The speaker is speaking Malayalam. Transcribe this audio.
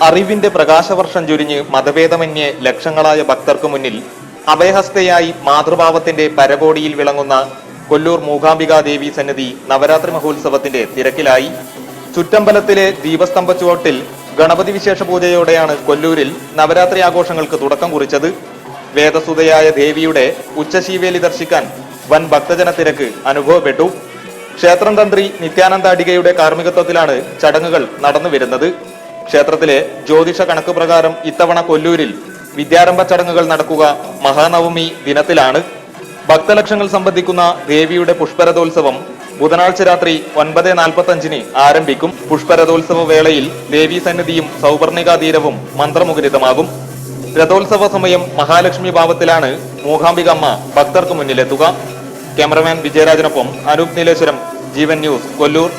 അറിവിന്റെ പ്രകാശവർഷം ചുരിഞ്ഞ് മതഭേദമന്യേ ലക്ഷങ്ങളായ ഭക്തർക്ക് മുന്നിൽ അഭയഹസ്തയായി മാതൃഭാവത്തിന്റെ പരകോടിയിൽ വിളങ്ങുന്ന കൊല്ലൂർ മൂകാംബികാ ദേവി സന്നിധി നവരാത്രി മഹോത്സവത്തിന്റെ തിരക്കിലായി. ചുറ്റമ്പലത്തിലെ ദീപസ്തംഭ ചുവട്ടിൽ ഗണപതി വിശേഷ പൂജയോടെയാണ് കൊല്ലൂരിൽ നവരാത്രി ആഘോഷങ്ങൾക്ക് തുടക്കം കുറിച്ചത്. വേദസുതയായ ദേവിയുടെ ഉച്ചശീവേലി ദർശിക്കാൻ വൻ ഭക്തജന തിരക്ക് അനുഭവപ്പെട്ടു. ക്ഷേത്രം തന്ത്രി നിത്യാനന്ദ അടികയുടെ കാർമ്മികത്വത്തിലാണ് ചടങ്ങുകൾ നടന്നു വരുന്നത്. ക്ഷേത്രത്തിലെ ജ്യോതിഷ കണക്ക് പ്രകാരം ഇത്തവണ കൊല്ലൂരിൽ വിദ്യാരംഭ ചടങ്ങുകൾ നടക്കുക മഹാനവമി ദിനത്തിലാണ്. ഭക്തലക്ഷങ്ങൾ സംബന്ധിക്കുന്ന ദേവിയുടെ പുഷ്പരഥോത്സവം ബുധനാഴ്ച രാത്രി 9:45 ആരംഭിക്കും. പുഷ്പരഥോത്സവ വേളയിൽ ദേവീ സന്നിധിയും സൗവർണികാ തീരവും മന്ത്രമുഖരിതമാകും. രഥോത്സവ സമയം മഹാലക്ഷ്മി ഭാവത്തിലാണ് മൂകാംബികമ്മ ഭക്തർക്ക് മുന്നിലെത്തുക. ക്യാമറമാൻ വിജയരാജനൊപ്പം അനൂപ് നീലേശ്വരം, ജീവൻ ന്യൂസ്, കൊല്ലൂർ.